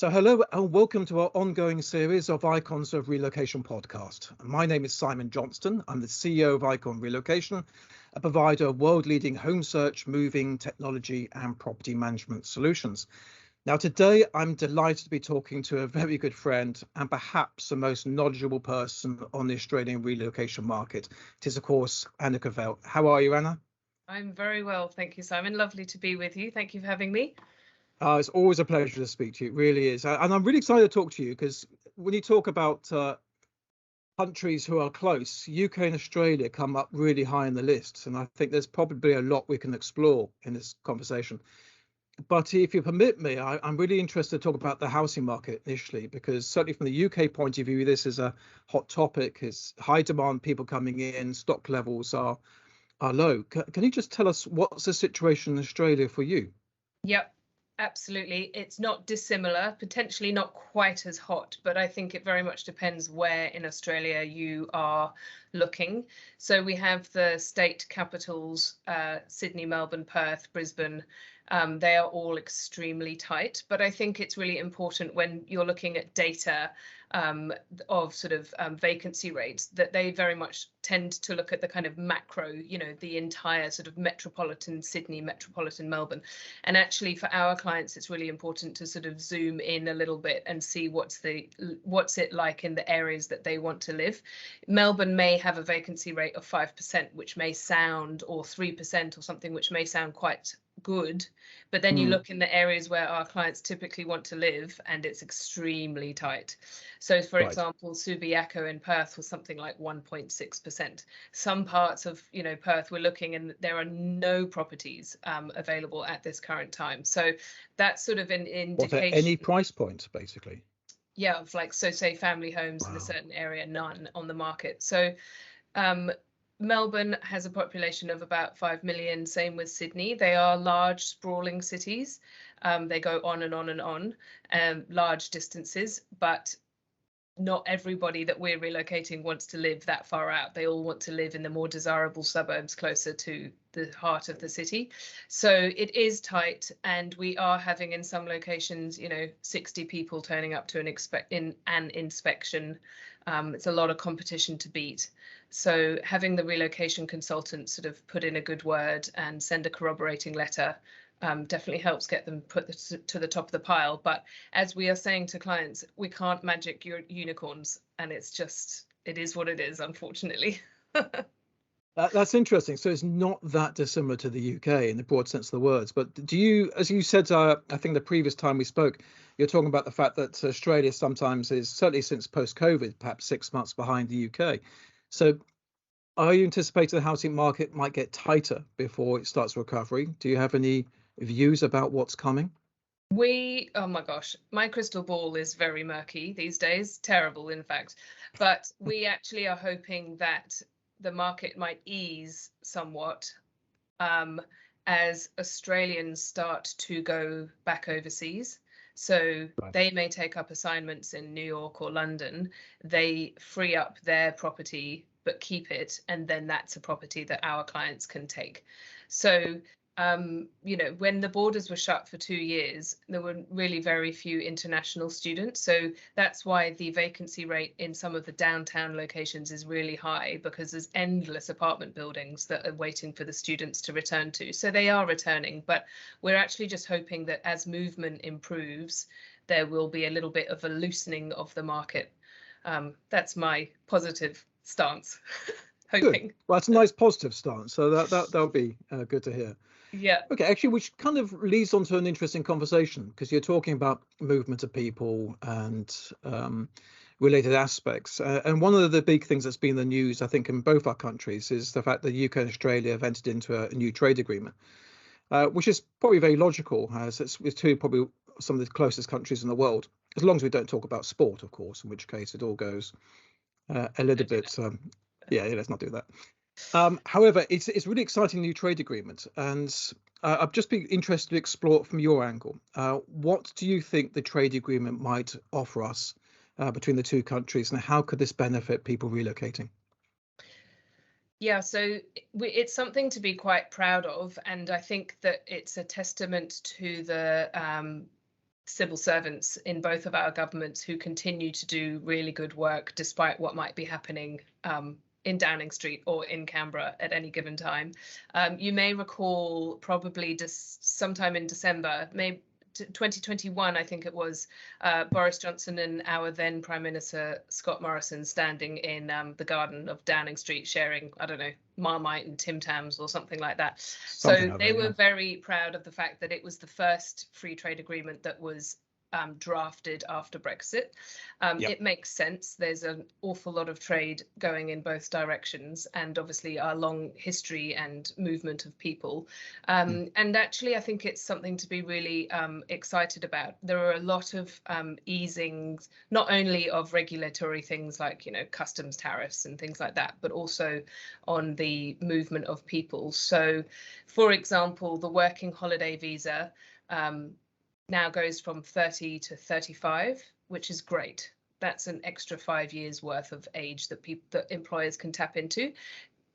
So hello and welcome to our ongoing series of Icons of Relocation podcast. My name is Simon Johnston. I'm the CEO of Icon Relocation, a provider of world-leading home search, moving, technology and property management solutions. Now today I'm delighted to be talking to a very good friend and perhaps the most knowledgeable person on the Australian relocation market. It is of course Anna Kavelj. How are you, Anna? I'm very well, thank you, Simon. Lovely to be with you. Thank you for having me. It's always a pleasure to speak to you. It really is. And I'm really excited to talk to you because when you talk about countries who are close, UK and Australia come up really high in the list. And I think there's probably a lot we can explore in this conversation. But if you permit me, I'm really interested to talk about the housing market initially, because certainly from the UK point of view, this is a hot topic. It's high demand, people coming in, stock levels are low. Can you just tell us what's the situation in Australia for you? Yep. Absolutely. It's not dissimilar, potentially not quite as hot, but I think it very much depends where in Australia you are looking. So we have the state capitals, Sydney, Melbourne, Perth, Brisbane. They are all extremely tight, but I think it's really important when you're looking at data of sort of vacancy rates that they very much tend to look at the kind of macro, the entire sort of metropolitan Sydney, metropolitan Melbourne. And actually for our clients, it's really important to sort of zoom in a little bit and see what's it like in the areas that they want to live. Melbourne may have a vacancy rate of 5%, which may sound, or 3% or something, which may sound quite good, but then you look in the areas where our clients typically want to live and it's extremely tight. So for example, Subiaco in Perth was something like 1.6%. Some parts of Perth we're looking and there are no properties available at this current time. So that's sort of an indication. At any price point, basically. Yeah, of like, so say family homes in a certain area, none on the market. So Melbourne has a population of about 5 million, same with Sydney. They are large, sprawling cities. They go on and on and on, large distances, but not everybody that we're relocating wants to live that far out. They all want to live in the more desirable suburbs closer to the heart of the city. So it is tight, and we are having in some locations, 60 people turning up to an inspection. It's a lot of competition to beat. So having the relocation consultant sort of put in a good word and send a corroborating letter definitely helps get them put to the top of the pile. But as we are saying to clients, we can't magic your unicorns, and it is what it is, unfortunately. That's interesting. So it's not that dissimilar to the UK in the broad sense of the words. But do you, as you said, I think the previous time we spoke, you're talking about the fact that Australia sometimes is, certainly since post-COVID, perhaps 6 months behind the UK. So are you anticipating the housing market might get tighter before it starts recovery? Do you have any views about what's coming? Oh my gosh, my crystal ball is very murky these days, terrible in fact, but we actually are hoping that the market might ease somewhat as Australians start to go back overseas. So they may take up assignments in New York or London, they free up their property but keep it, and then that's a property that our clients can take. So when the borders were shut for 2 years, there were really very few international students. So that's why the vacancy rate in some of the downtown locations is really high, because there's endless apartment buildings that are waiting for the students to return to. So they are returning, but we're actually just hoping that as movement improves, there will be a little bit of a loosening of the market. That's my positive stance. Hoping. Good. Well, that's a nice positive stance. So that'll be good to hear. Yeah. Okay, actually, which kind of leads on to an interesting conversation, because you're talking about movement of people and related aspects. And one of the big things that's been in the news, I think, in both our countries is the fact that the UK and Australia have entered into a new trade agreement, which is probably very logical, as it's two probably some of the closest countries in the world, as long as we don't talk about sport, of course, in which case it all goes a little bit. Yeah, let's not do that. However, it's a really exciting new trade agreement, and I'd just be interested to explore it from your angle. What do you think the trade agreement might offer us between the two countries, and how could this benefit people relocating? Yeah, so it's something to be quite proud of, and I think that it's a testament to the civil servants in both of our governments who continue to do really good work despite what might be happening in Downing Street or in Canberra at any given time. You may recall probably just sometime in December, maybe 2021, I think it was, Boris Johnson and our then Prime Minister Scott Morrison standing in the garden of Downing Street sharing, I don't know, Marmite and Tim Tams or something like that. So they were very proud of the fact that it was the first free trade agreement that was drafted after Brexit. It makes sense. There's an awful lot of trade going in both directions, and obviously our long history and movement of people. And actually, I think it's something to be really excited about. There are a lot of easings, not only of regulatory things like, you know, customs tariffs and things like that, but also on the movement of people. So, for example, the working holiday visa now goes from 30 to 35, which is great. That's an extra 5 years worth of age that employers can tap into.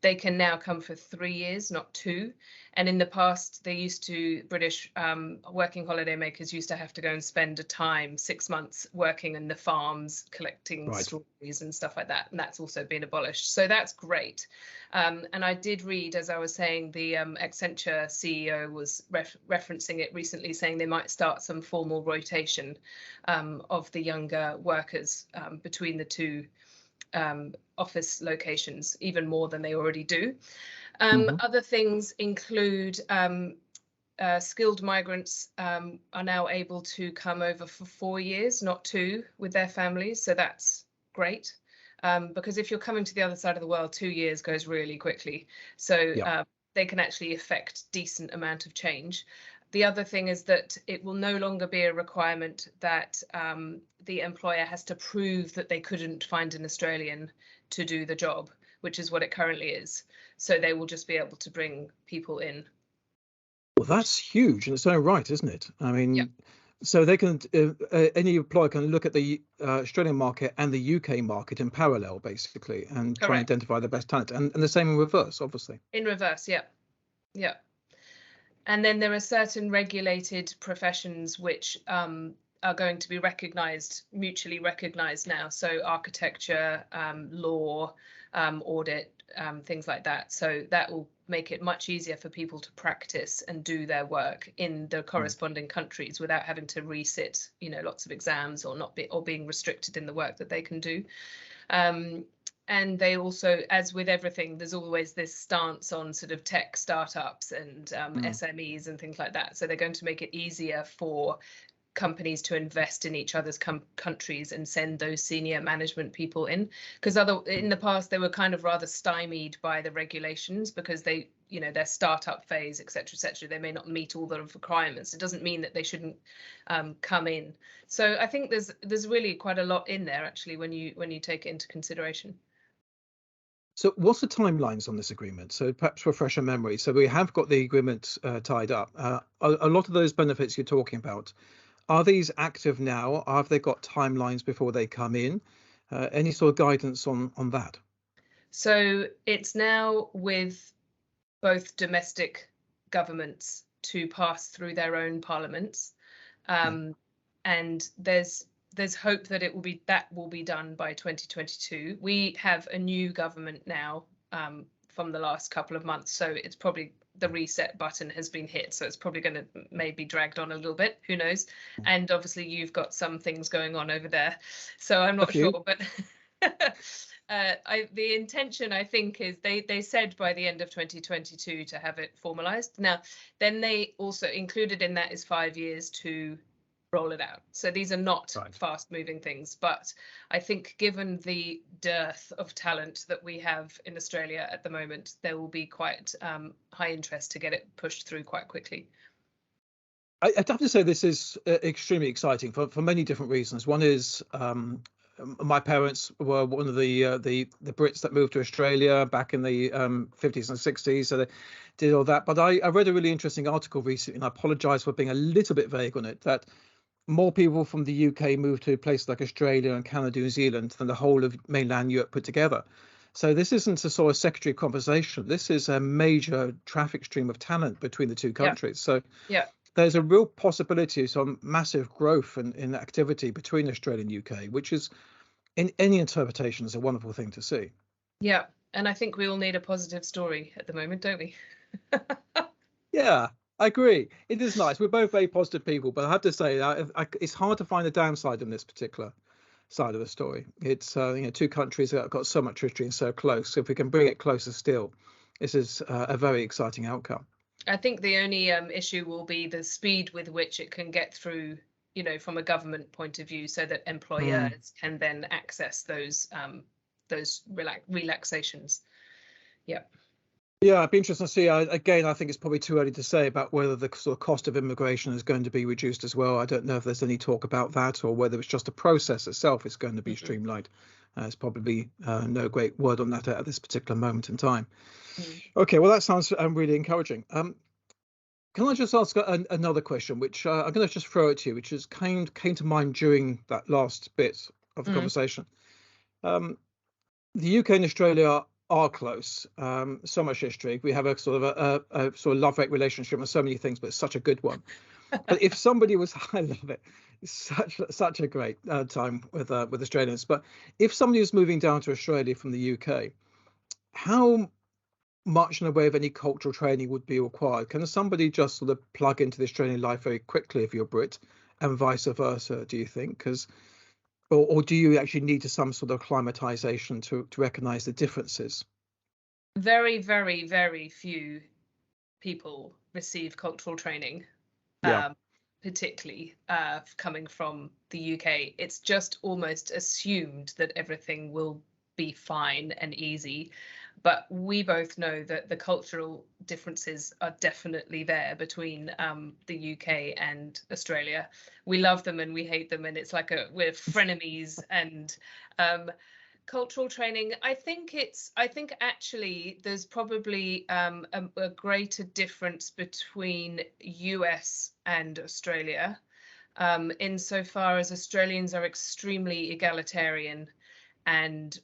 They can now come for 3 years, not 2. And in the past, British working holiday makers used to have to go and spend 6 months working in the farms, collecting strawberries and stuff like that. And that's also been abolished. So that's great. And I did read, as I was saying, the Accenture CEO was referencing it recently, saying they might start some formal rotation of the younger workers between the two office locations, even more than they already do. Other things include skilled migrants are now able to come over for 4 years, not 2, with their families. So that's great. Because if you're coming to the other side of the world, 2 years goes really quickly. So they can actually effect decent amount of change. The other thing is that it will no longer be a requirement that the employer has to prove that they couldn't find an Australian to do the job, which is what it currently is. So they will just be able to bring people in. Well, that's huge in its own right, isn't it? I mean, so they can any employer can look at the Australian market and the UK market in parallel, basically, and try and identify the best talent. And the same in reverse, obviously. In reverse, yeah. And then there are certain regulated professions which are going to be mutually recognised now. So architecture, law, audit, things like that. So that will make it much easier for people to practice and do their work in the corresponding countries without having to resit, you know, lots of exams or being restricted in the work that they can do. And they also, as with everything, there's always this stance on sort of tech startups and SMEs and things like that. So they're going to make it easier for companies to invest in each other's countries and send those senior management people in, because in the past they were kind of rather stymied by the regulations because they, you know, their startup phase, etc., they may not meet all the requirements. It doesn't mean that they shouldn't come in. So I think there's really quite a lot in there actually when you take it into consideration. So what's the timelines on this agreement? So perhaps refresh our memory. So we have got the agreement tied up. A lot of those benefits you're talking about, are these active now? Have they got timelines before they come in? Any sort of guidance on that? So it's now with both domestic governments to pass through their own parliaments, and there's hope that that will be done by 2022. We have a new government now from the last couple of months, so it's probably the reset button has been hit, so it's probably going to maybe dragged on a little bit, who knows. And obviously you've got some things going on over there, so I'm not sure, but the intention, I think, is they said by the end of 2022 to have it formalized. Now then they also included in that is 5 years to roll it out. So these are not fast moving things, but I think given the dearth of talent that we have in Australia at the moment, there will be quite high interest to get it pushed through quite quickly. I'd have to say this is extremely exciting for many different reasons. One is my parents were one of the Brits that moved to Australia back in the 50s and 60s, so they did all that. But I read a really interesting article recently, and I apologise for being a little bit vague on it, that more people from the UK moved to places like Australia and Canada, New Zealand than the whole of mainland Europe put together. So this isn't a sort of secondary conversation. This is a major traffic stream of talent between the two countries. So there's a real possibility of some massive growth in activity between Australia and UK, which is, in any interpretation, is a wonderful thing to see. Yeah, and I think we all need a positive story at the moment, don't we? Yeah, I agree. It is nice. We're both very positive people, but I have to say, it's hard to find a downside in this particular side of the story. It's two countries that have got so much history and so close. So if we can bring it closer still, this is a very exciting outcome. I think the only issue will be the speed with which it can get through, from a government point of view, so that employers can then access those relaxations. Yeah. Yeah, it'd be interesting to see. Again, I think it's probably too early to say about whether the sort of cost of immigration is going to be reduced as well. I don't know if there's any talk about that, or whether it's just the process itself is going to be streamlined. There's probably no great word on that at this particular moment in time. Okay, well, that sounds really encouraging. Can I just ask another question, which I'm going to just throw it to you, which came to mind during that last bit of the conversation. The UK and Australia are close. So much history. We have a sort of a sort of love-hate relationship on so many things, but it's such a good one. But if somebody was, I love it. It's such a great time with Australians. But if somebody was moving down to Australia from the UK, how much in the way of any cultural training would be required? Can somebody just sort of plug into the Australian life very quickly if you're Brit, and vice versa, do you think? Or do you actually need some sort of acclimatization to recognize the differences? Very, very, very few people receive cultural training, particularly coming from the UK. It's just almost assumed that everything will be fine and easy. But we both know that the cultural differences are definitely there between the UK and Australia. We love them and we hate them, and it's like we're frenemies. And cultural training, I think actually there's probably a greater difference between US and Australia, insofar as Australians are extremely egalitarian and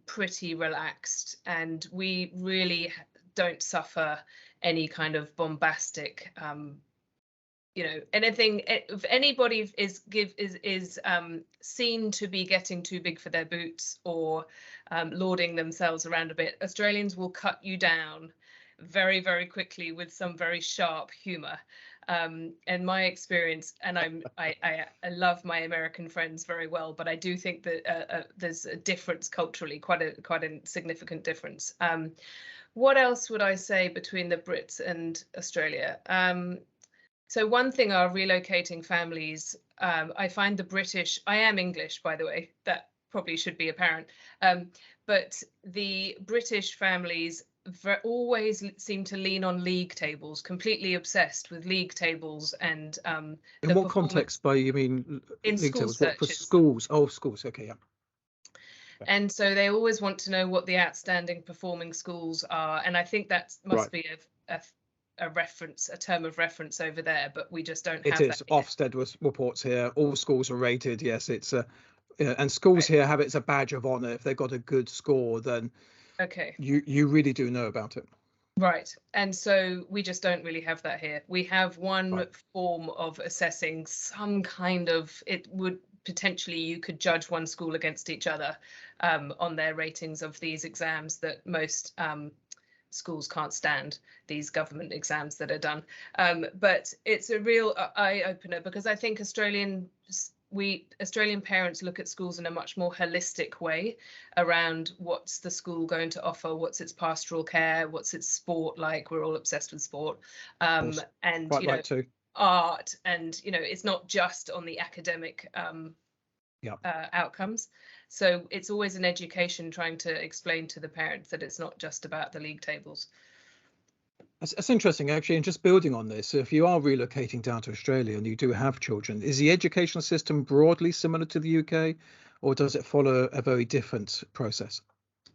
pretty relaxed, and we really don't suffer any kind of bombastic anything. If anybody is seen to be getting too big for their boots, or lauding themselves around a bit, Australians will cut you down very, very quickly with some very sharp humor. And my experience, and I love my American friends very well, but I do think that there's a difference culturally, quite a significant difference. What else would I say between the Brits and Australia? So one thing are relocating families. I find the British, I am English, by the way, that probably should be apparent, but the British families always seem to lean on league tables, completely obsessed with league tables. And in what context by you mean in league school tables? searches. What, for schools? Oh, schools. Okay, yeah. And so they always want to know what the outstanding performing schools are, and I think that must be a reference, a term of reference over there, but we just don't have that. It is. Ofsted reports here. All schools are rated. Yes, it's and schools here have it as a badge of honor. If they've got a good score, then you really do know about it. Right. And so we just don't really have that here. We have one form of assessing some kind of, it would potentially, you could judge one school against each other on their ratings of these exams that most schools can't stand, these government exams that are done. But it's a real eye-opener, because I think Australian parents look at schools in a much more holistic way around what's the school going to offer, what's its pastoral care, what's its sport like. We're all obsessed with sport, and art, and it's not just on the academic outcomes. So it's always an education, trying to explain to the parents that it's not just about the league tables. That's interesting, actually. And just building on this, if you are relocating down to Australia and you do have children, is the educational system broadly similar to the UK, or does it follow a very different process?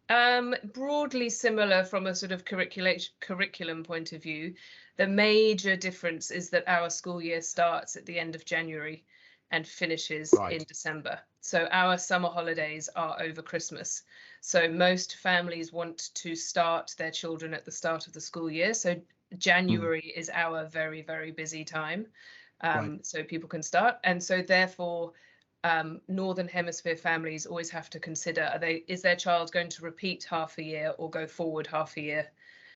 Broadly similar from a sort of curriculum point of view. The major difference is that our school year starts at the end of January and finishes in December. So our summer holidays are over Christmas. So most families want to start their children at the start of the school year. So January is our very, very busy time. Right. So people can start. And so therefore, Northern Hemisphere families always have to consider, is their child going to repeat half a year or go forward half a year?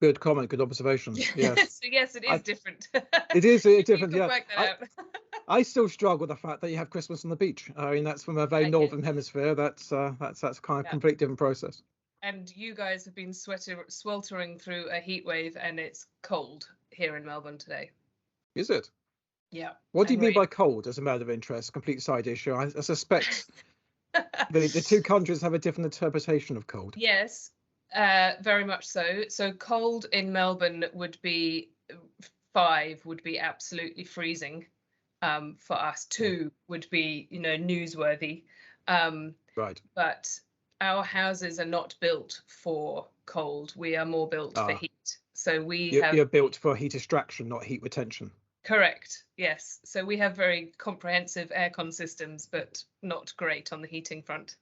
Good comment, good observation. Yes. So yes, it is different. It is different, You can yeah. work that out. I still struggle with the fact that you have Christmas on the beach. I mean, that's from a very northern Yes. hemisphere. That's kind of Yeah. completely different process. And you guys have been sweltering through a heat wave, and it's cold here in Melbourne today. Is it? Yeah. What do you And mean rain. by cold, as a matter of interest? Complete side issue. I suspect the two countries have a different interpretation of cold. Yes, very much so. So cold in Melbourne would be 5 would be absolutely freezing. For us, 2 would be, newsworthy. Right. But our houses are not built for cold. We are more built for heat. So you're built for heat extraction, not heat retention. Correct. Yes. So we have very comprehensive aircon systems, but not great on the heating front.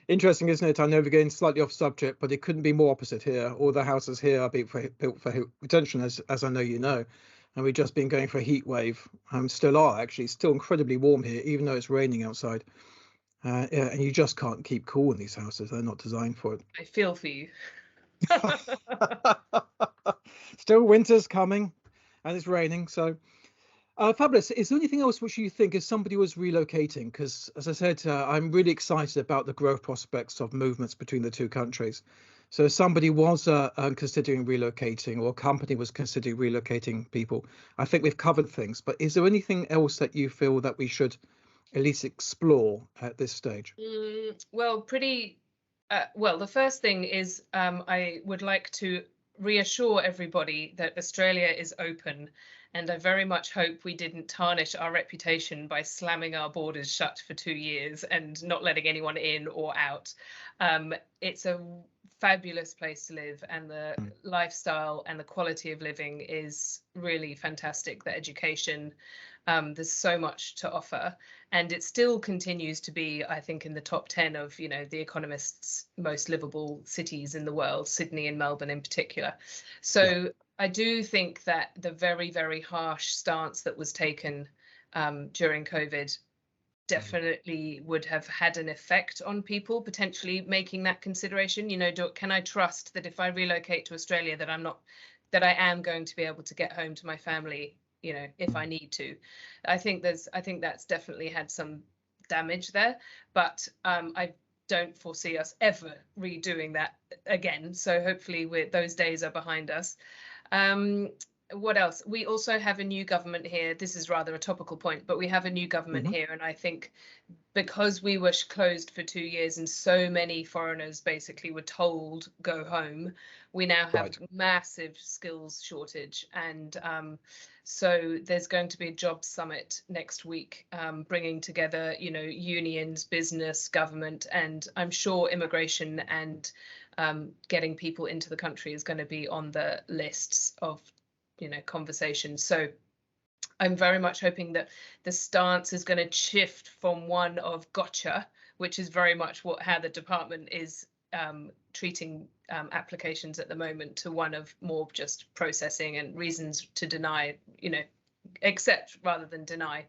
Interesting, isn't it? I know we're getting slightly off subject, but it couldn't be more opposite here. All the houses here are built for heat retention, as I know you know. And we've just been going for a heat wave. Still are, actually. It's still incredibly warm here, even though it's raining outside. Yeah, and you just can't keep cool in these houses. They're not designed for it. I feel for you. Still winter's coming and it's raining. So fabulous. Is there anything else which you think, if somebody was relocating? Because as I said, I'm really excited about the growth prospects of movements between the two countries. So if somebody was considering relocating, or a company was considering relocating people, I think we've covered things. But is there anything else that you feel that we should at least explore at this stage? Well, the first thing is I would like to reassure everybody that Australia is open, and I very much hope we didn't tarnish our reputation by slamming our borders shut for 2 years and not letting anyone in or out. It's a fabulous place to live, and the lifestyle and the quality of living is really fantastic. The education, there's so much to offer, and it still continues to be, I think, in the top 10 of The Economist's most livable cities in the world, Sydney and Melbourne in particular. So I do think that the very, very harsh stance that was taken during COVID definitely would have had an effect on people potentially making that consideration. Can I trust that if I relocate to Australia that I am going to be able to get home to my family, if I need to? I think that's definitely had some damage there, but I don't foresee us ever redoing that again. So hopefully those days are behind us. What else? We also have a new government here. This is rather a topical point, but we have a new government here, and I think because we were closed for 2 years and so many foreigners basically were told go home, we now have massive skills shortage, and so there's going to be a job summit next week, bringing together unions, business, government, and I'm sure immigration and getting people into the country is going to be on the lists of conversations. So I'm very much hoping that the stance is going to shift from one of gotcha, which is very much how the department is treating applications at the moment, to one of more just processing and reasons to deny, accept rather than deny.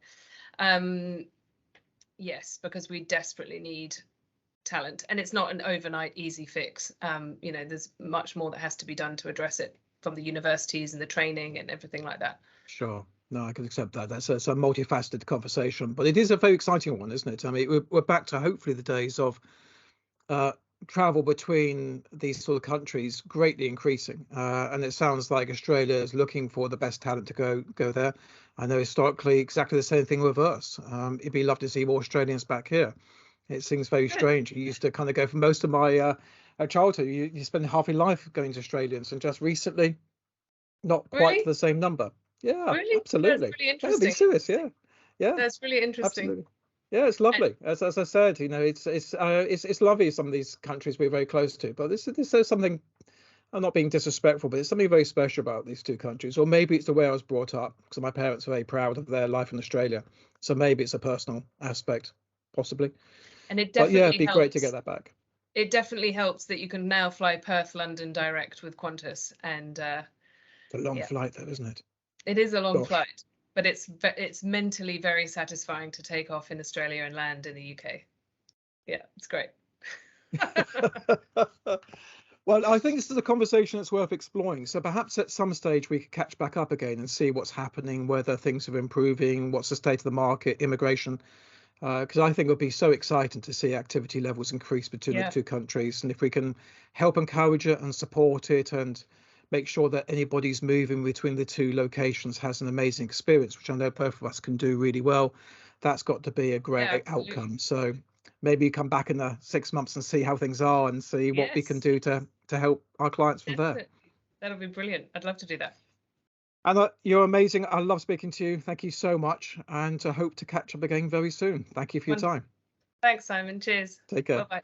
Yes, because we desperately need talent, and it's not an overnight easy fix. There's much more that has to be done to address it, from the universities and the training and everything like that. Sure. No, I can accept that. That's a multifaceted conversation, but it is a very exciting one, isn't it? I mean, we're back to hopefully the days of travel between these sort of countries greatly increasing, and it sounds like Australia is looking for the best talent to go there. I know historically exactly the same thing with us. It'd be lovely to see more Australians back here. It seems very strange. You used to kind of go for most of my childhood. You spend half your life going to Australians, and just recently, not quite Really? the same number. Yeah, Really? absolutely. That's really No, interesting. be serious. Yeah. That's really interesting. Absolutely. Yeah, it's lovely. As I said, it's lovely. Some of these countries we're very close to, but this is something. I'm not being disrespectful, but it's something very special about these two countries. Or maybe it's the way I was brought up, because my parents are very proud of their life in Australia. So maybe it's a personal aspect, possibly. And it definitely it'd be great to get that back. It definitely helps that you can now fly Perth London direct with Qantas, and It's a long Yeah. flight though, isn't it? It is a long Gosh. flight, but it's mentally very satisfying to take off in Australia and land in the UK. Yeah, it's great. Well, I think this is a conversation that's worth exploring. So perhaps at some stage we could catch back up again and see what's happening, whether things are improving, what's the state of the market, immigration. Because I think it would be so exciting to see activity levels increase between the two countries. And if we can help encourage it and support it and make sure that anybody's moving between the two locations has an amazing experience, which I know both of us can do really well, that's got to be a great outcome. So maybe you come back in the 6 months and see how things are and see what we can do to help our clients from there. That'll be brilliant. I'd love to do that. Anna, you're amazing. I love speaking to you. Thank you so much. And I hope to catch up again very soon. Thank you for your time. Thanks, Simon. Cheers. Take care. Bye-bye.